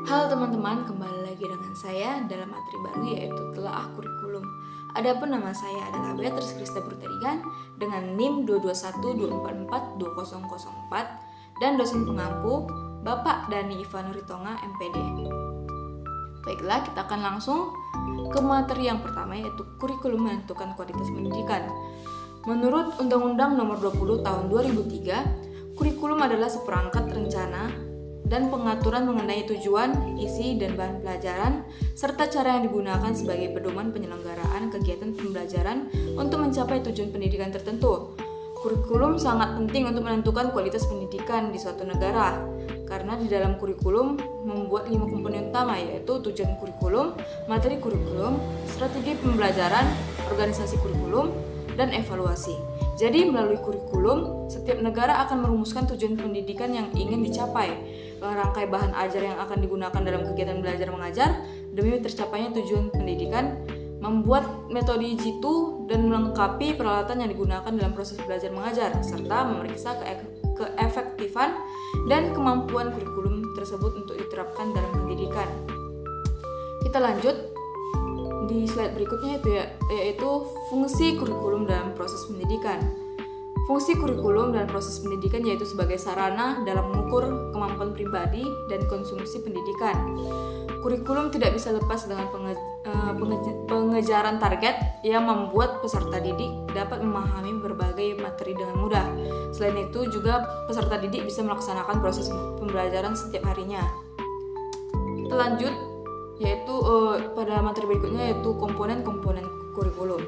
Halo teman-teman, kembali lagi dengan saya dalam materi baru yaitu Telaah Kurikulum. Adapun nama saya adalah Beatrice Krista Burtarigan dengan NIM 22124420004 dan dosen pengampu Bapak Dani Ivan Ritonga MPD. Baiklah, kita akan langsung ke materi yang pertama yaitu kurikulum menentukan kualitas pendidikan. Menurut Undang-Undang Nomor 20 Tahun 2003, kurikulum adalah seperangkat rencana dan pengaturan mengenai tujuan, isi, dan bahan pelajaran, serta cara yang digunakan sebagai pedoman penyelenggaraan kegiatan pembelajaran untuk mencapai tujuan pendidikan tertentu. Kurikulum sangat penting untuk menentukan kualitas pendidikan di suatu negara, karena di dalam kurikulum membuat 5 komponen utama yaitu tujuan kurikulum, materi kurikulum, strategi pembelajaran, organisasi kurikulum, dan evaluasi. Jadi melalui kurikulum, setiap negara akan merumuskan tujuan pendidikan yang ingin dicapai, merangkai bahan ajar yang akan digunakan dalam kegiatan belajar mengajar demi tercapainya tujuan pendidikan, membuat metode jitu dan melengkapi peralatan yang digunakan dalam proses belajar mengajar, serta memeriksa keefektifan dan kemampuan kurikulum tersebut untuk diterapkan dalam pendidikan. Kita lanjut di slide berikutnya yaitu fungsi kurikulum dalam proses pendidikan. Fungsi kurikulum dalam proses pendidikan yaitu sebagai sarana dalam mengukur kemampuan pribadi dan konsumsi pendidikan. Kurikulum tidak bisa lepas dengan pengejaran target yang membuat peserta didik dapat memahami berbagai materi dengan mudah. Selain itu juga peserta didik bisa melaksanakan proses pembelajaran setiap harinya. Kita lanjut yaitu pada materi berikutnya yaitu komponen-komponen kurikulum.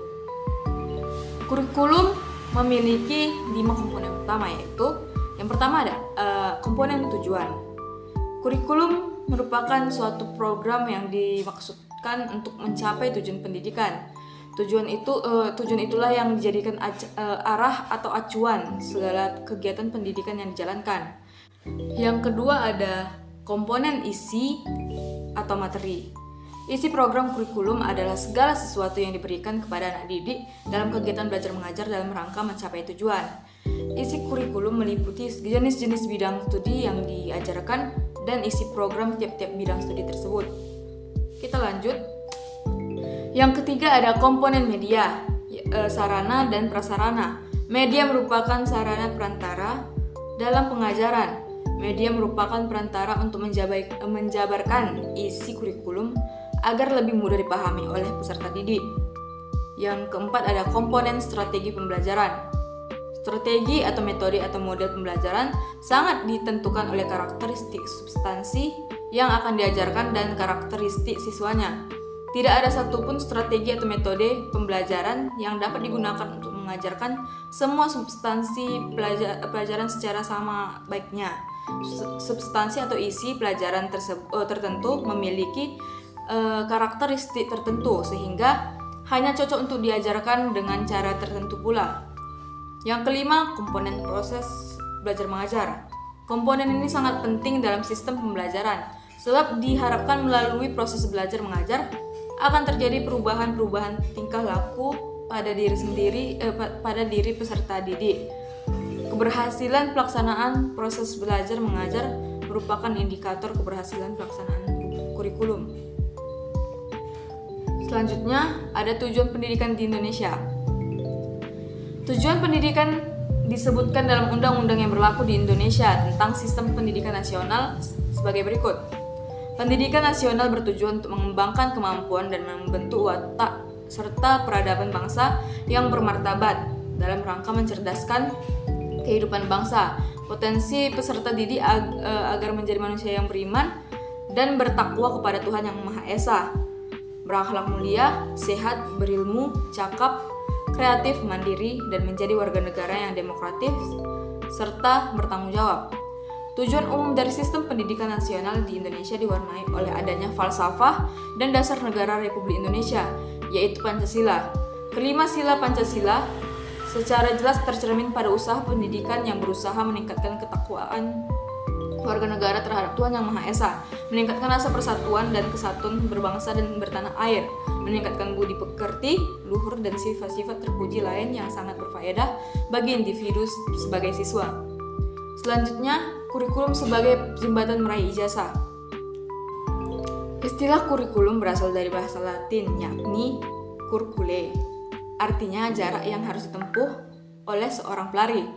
Kurikulum memiliki 5 komponen utama yaitu yang pertama ada komponen tujuan. Kurikulum merupakan suatu program yang dimaksudkan untuk mencapai tujuan pendidikan. Tujuan itulah yang dijadikan arah atau acuan segala kegiatan pendidikan yang dijalankan. Yang kedua ada komponen isi atau materi. Isi program kurikulum adalah segala sesuatu yang diberikan kepada anak didik dalam kegiatan belajar mengajar dalam rangka mencapai tujuan. Isi kurikulum meliputi jenis-jenis bidang studi yang diajarkan dan isi program tiap-tiap bidang studi tersebut. Kita lanjut. Yang ketiga ada komponen media, sarana dan prasarana. Media merupakan sarana perantara dalam pengajaran. Media merupakan perantara untuk menjabarkan isi kurikulum agar lebih mudah dipahami oleh peserta didik. Yang keempat ada komponen strategi pembelajaran. Strategi atau metode atau model pembelajaran sangat ditentukan oleh karakteristik substansi yang akan diajarkan dan karakteristik siswanya. Tidak ada satupun strategi atau metode pembelajaran yang dapat digunakan untuk mengajarkan semua substansi pelajaran secara sama baiknya. Substansi atau isi pelajaran tertentu memiliki karakteristik tertentu sehingga hanya cocok untuk diajarkan dengan cara tertentu pula. Yang kelima, komponen proses belajar mengajar. Komponen ini sangat penting dalam sistem pembelajaran sebab diharapkan melalui proses belajar mengajar akan terjadi perubahan-perubahan tingkah laku pada diri peserta didik. Keberhasilan pelaksanaan proses belajar mengajar merupakan indikator keberhasilan pelaksanaan kurikulum. Selanjutnya, ada tujuan pendidikan di Indonesia. Tujuan pendidikan disebutkan dalam undang-undang yang berlaku di Indonesia tentang sistem pendidikan nasional sebagai berikut. Pendidikan nasional bertujuan untuk mengembangkan kemampuan dan membentuk watak serta peradaban bangsa yang bermartabat dalam rangka mencerdaskan kehidupan bangsa, potensi peserta didik agar menjadi manusia yang beriman dan bertakwa kepada Tuhan Yang Maha Esa, berakhlak mulia, sehat, berilmu, cakap, kreatif, mandiri, dan menjadi warga negara yang demokratis serta bertanggung jawab. Tujuan umum dari sistem pendidikan nasional di Indonesia diwarnai oleh adanya falsafah dan dasar negara Republik Indonesia, yaitu Pancasila. Kelima sila Pancasila secara jelas tercermin pada usaha pendidikan yang berusaha meningkatkan ketakwaan warga negara terhadap Tuhan Yang Maha Esa, meningkatkan rasa persatuan dan kesatuan berbangsa dan bertanah air, meningkatkan budi pekerti, luhur, dan sifat-sifat terpuji lain yang sangat berfaedah bagi individu sebagai siswa. Selanjutnya, kurikulum sebagai jembatan meraih ijazah. Istilah kurikulum berasal dari bahasa Latin, yakni curriculae, artinya jarak yang harus ditempuh oleh seorang pelari.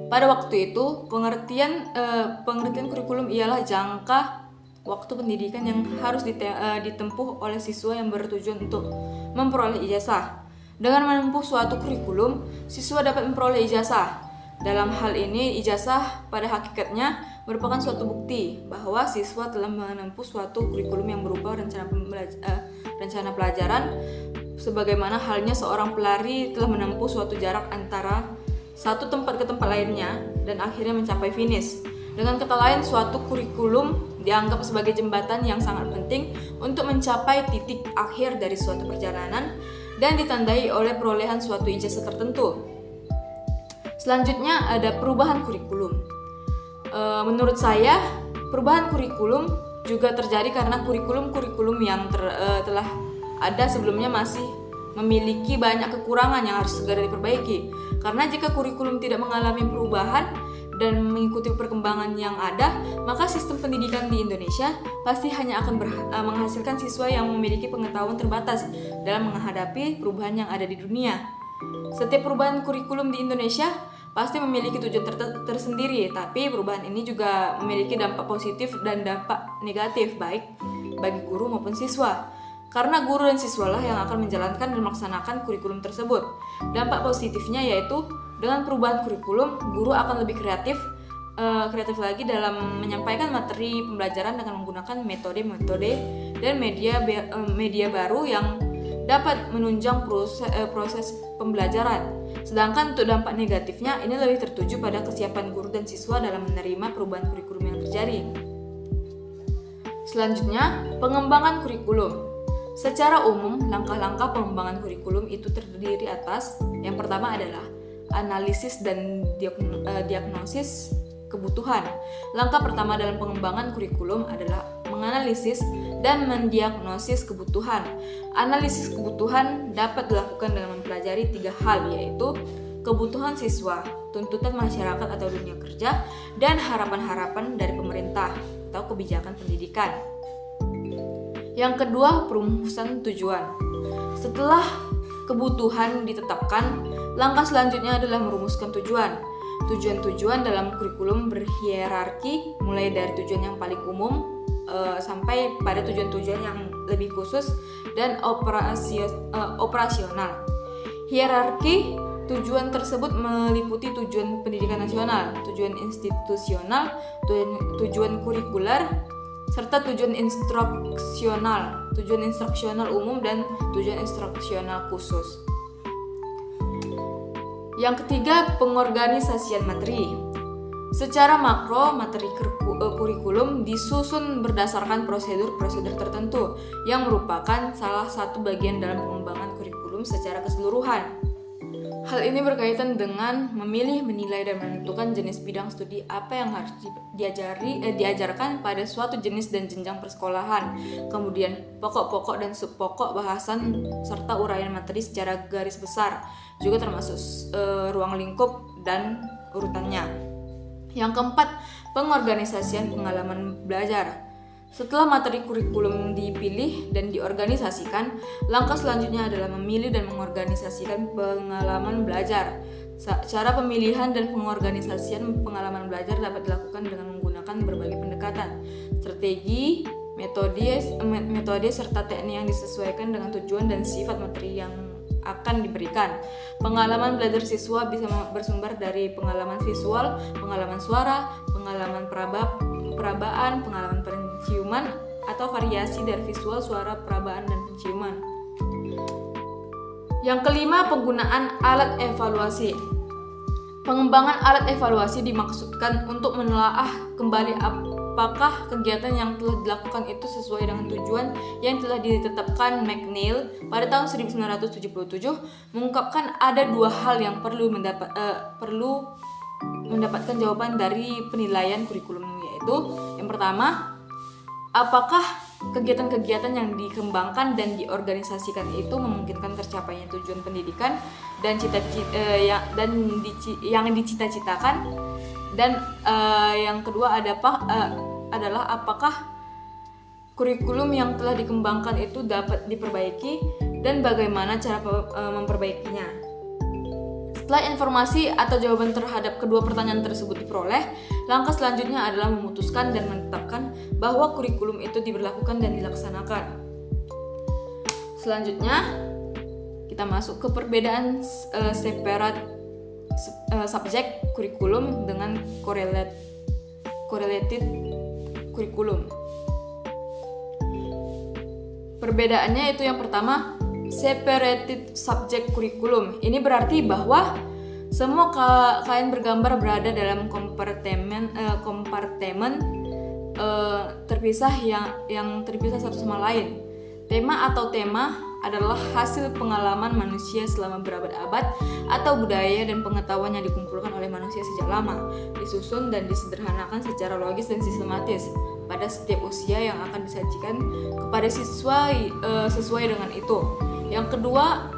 Pada waktu itu, pengertian kurikulum ialah jangka waktu pendidikan yang harus ditempuh oleh siswa yang bertujuan untuk memperoleh ijazah. Dengan menempuh suatu kurikulum, siswa dapat memperoleh ijazah. Dalam hal ini, ijazah pada hakikatnya merupakan suatu bukti bahwa siswa telah menempuh suatu kurikulum yang berupa rencana pelajaran, sebagaimana halnya seorang pelari telah menempuh suatu jarak antara satu tempat ke tempat lainnya dan akhirnya mencapai finish. Dengan kata lain, suatu kurikulum dianggap sebagai jembatan yang sangat penting untuk mencapai titik akhir dari suatu perjalanan dan ditandai oleh perolehan suatu ijazah tertentu. Selanjutnya ada perubahan kurikulum. Menurut saya, perubahan kurikulum juga terjadi karena kurikulum yang telah ada sebelumnya masih memiliki banyak kekurangan yang harus segera diperbaiki. Karena jika kurikulum tidak mengalami perubahan dan mengikuti perkembangan yang ada, maka sistem pendidikan di Indonesia pasti hanya akan menghasilkan siswa yang memiliki pengetahuan terbatas dalam menghadapi perubahan yang ada di dunia. Setiap perubahan kurikulum di Indonesia pasti memiliki tujuan tersendiri, tapi perubahan ini juga memiliki dampak positif dan dampak negatif baik bagi guru maupun siswa. Karena guru dan siswalah yang akan menjalankan dan melaksanakan kurikulum tersebut. Dampak positifnya yaitu dengan perubahan kurikulum, guru akan lebih kreatif lagi dalam menyampaikan materi pembelajaran dengan menggunakan metode-metode dan media baru yang dapat menunjang proses pembelajaran. Sedangkan untuk dampak negatifnya, ini lebih tertuju pada kesiapan guru dan siswa dalam menerima perubahan kurikulum yang terjadi. Selanjutnya, pengembangan kurikulum. Secara umum, langkah-langkah pengembangan kurikulum itu terdiri atas yang pertama adalah analisis dan diagnosis kebutuhan. Langkah pertama dalam pengembangan kurikulum adalah menganalisis dan mendiagnosis kebutuhan. Analisis kebutuhan dapat dilakukan dengan mempelajari 3 hal, yaitu kebutuhan siswa, tuntutan masyarakat atau dunia kerja, dan harapan-harapan dari pemerintah atau kebijakan pendidikan. Yang kedua, perumusan tujuan. Setelah kebutuhan ditetapkan, langkah selanjutnya adalah merumuskan tujuan. Tujuan-tujuan dalam kurikulum berhierarki, mulai dari tujuan yang paling umum sampai pada tujuan-tujuan yang lebih khusus dan operasional. Hierarki tujuan tersebut meliputi tujuan pendidikan nasional, tujuan institusional, tujuan kurikuler, serta tujuan instruksional umum dan tujuan instruksional khusus. Yang ketiga, pengorganisasian materi. Secara makro, materi kurikulum disusun berdasarkan prosedur-prosedur tertentu yang merupakan salah satu bagian dalam pengembangan kurikulum secara keseluruhan. Hal ini berkaitan dengan memilih, menilai, dan menentukan jenis bidang studi apa yang harus diajarkan pada suatu jenis dan jenjang persekolahan, kemudian pokok-pokok dan subpokok bahasan serta uraian materi secara garis besar, juga termasuk ruang lingkup dan urutannya. Yang keempat, pengorganisasian pengalaman belajar. Setelah materi kurikulum dipilih dan diorganisasikan, langkah selanjutnya adalah memilih dan mengorganisasikan pengalaman belajar. Cara pemilihan dan pengorganisasian pengalaman belajar dapat dilakukan dengan menggunakan berbagai pendekatan, strategi, metode serta teknik yang disesuaikan dengan tujuan dan sifat materi yang akan diberikan. Pengalaman belajar siswa bisa bersumber dari pengalaman visual, pengalaman suara, pengalaman perabaan, pengalaman penciuman, atau variasi dari visual, suara, perabaan, dan penciuman. Yang kelima, penggunaan alat evaluasi. Pengembangan alat evaluasi dimaksudkan untuk menelaah kembali apakah kegiatan yang telah dilakukan itu sesuai dengan tujuan yang telah ditetapkan. McNeil pada tahun 1977 mengungkapkan ada 2 hal yang perlu mendapatkan jawaban dari penilaian kurikulum, yaitu yang pertama, apakah kegiatan-kegiatan yang dikembangkan dan diorganisasikan itu memungkinkan tercapainya tujuan pendidikan dan yang dicita-citakan, dan yang kedua adalah apakah kurikulum yang telah dikembangkan itu dapat diperbaiki dan bagaimana cara memperbaikinya. Setelah informasi atau jawaban terhadap kedua pertanyaan tersebut diperoleh, langkah selanjutnya adalah memutuskan dan menetapkan bahwa kurikulum itu diberlakukan dan dilaksanakan. Selanjutnya, kita masuk ke perbedaan separate subjek kurikulum dengan correlated kurikulum. Perbedaannya itu yang pertama, separated subject kurikulum. Ini berarti bahwa semua kain bergambar berada dalam kompartemen terpisah yang terpisah satu sama lain. Tema atau tema adalah hasil pengalaman manusia selama berabad-abad atau budaya dan pengetahuan yang dikumpulkan oleh manusia sejak lama, disusun dan disederhanakan secara logis dan sistematis pada setiap usia yang akan disajikan kepada siswa sesuai dengan itu. Yang kedua,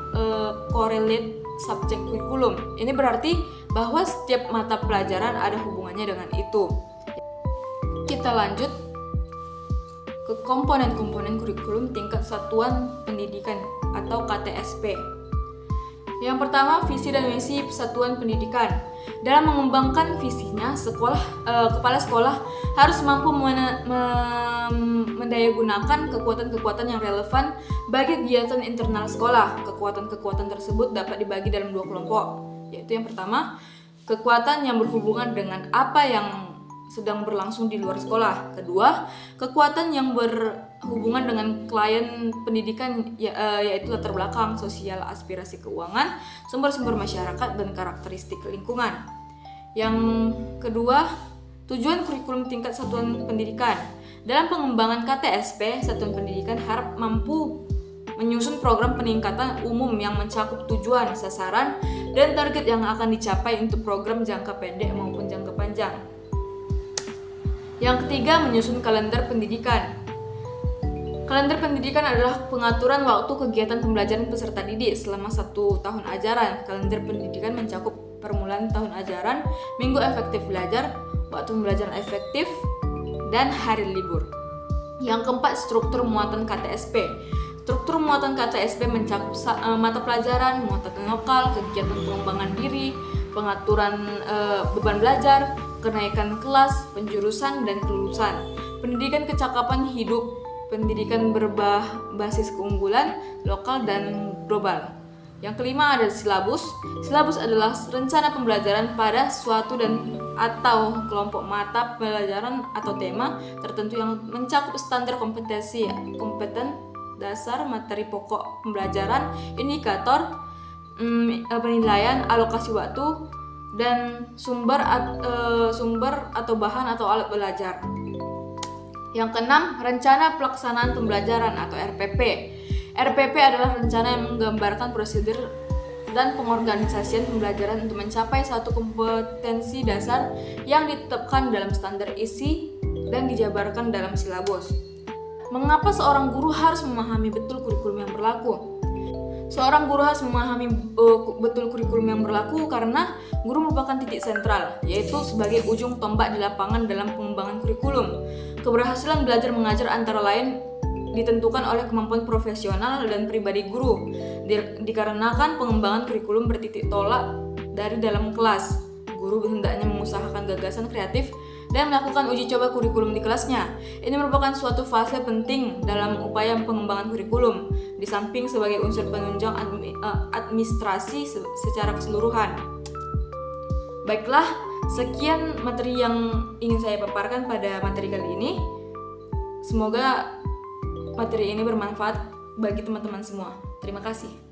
correlate subject kurikulum. Ini berarti bahwa setiap mata pelajaran ada hubungannya dengan itu. Kita lanjut ke komponen-komponen kurikulum tingkat satuan pendidikan atau KTSP. Yang pertama, visi dan misi satuan pendidikan. Dalam mengembangkan visinya, kepala sekolah harus mampu mendayagunakan kekuatan-kekuatan yang relevan bagi kegiatan internal sekolah. Kekuatan-kekuatan tersebut dapat dibagi dalam dua kelompok, yaitu yang pertama, kekuatan yang berhubungan dengan apa yang sedang berlangsung di luar sekolah. Kedua, kekuatan yang berhubungan dengan klien pendidikan, yaitu latar belakang sosial, aspirasi keuangan, sumber-sumber masyarakat, dan karakteristik lingkungan. Yang kedua, tujuan kurikulum tingkat satuan pendidikan. Dalam pengembangan KTSP, satuan pendidikan harap mampu menyusun program peningkatan umum yang mencakup tujuan, sasaran, dan target yang akan dicapai untuk program jangka pendek maupun jangka panjang. Yang ketiga, menyusun kalender pendidikan. Kalender pendidikan adalah pengaturan waktu kegiatan pembelajaran peserta didik selama 1 tahun ajaran. Kalender pendidikan mencakup permulaan tahun ajaran, minggu efektif belajar, waktu pembelajaran efektif, dan hari libur. Yang keempat, struktur muatan KTSP. Struktur muatan KTSP mencakup mata pelajaran, muatan lokal, kegiatan pengembangan diri, pengaturan beban belajar, kenaikan kelas, penjurusan, dan kelulusan, pendidikan kecakapan hidup, pendidikan berbasis keunggulan, lokal dan global. Yang kelima ada silabus. Silabus adalah rencana pembelajaran pada suatu dan atau kelompok mata pelajaran atau tema tertentu yang mencakup standar kompetensi, kompeten, dasar, materi pokok pembelajaran, indikator, penilaian, alokasi waktu, dan sumber atau bahan atau alat belajar. Yang keenam, rencana pelaksanaan pembelajaran atau RPP. RPP adalah rencana yang menggambarkan prosedur dan pengorganisasian pembelajaran untuk mencapai satu kompetensi dasar yang ditetapkan dalam standar isi dan dijabarkan dalam silabus. Mengapa seorang guru harus memahami betul kurikulum yang berlaku? Seorang guru harus memahami betul kurikulum yang berlaku karena guru merupakan titik sentral, yaitu sebagai ujung tombak di lapangan dalam pengembangan kurikulum. Keberhasilan belajar mengajar antara lain ditentukan oleh kemampuan profesional dan pribadi guru, dikarenakan pengembangan kurikulum bertitik tolak dari dalam kelas. Guru hendaknya mengusahakan gagasan kreatif dan melakukan uji coba kurikulum di kelasnya. Ini merupakan suatu fase penting dalam upaya pengembangan kurikulum, di samping sebagai unsur penunjang administrasi secara keseluruhan. Baiklah, sekian materi yang ingin saya paparkan pada materi kali ini. Semoga materi ini bermanfaat bagi teman-teman semua. Terima kasih.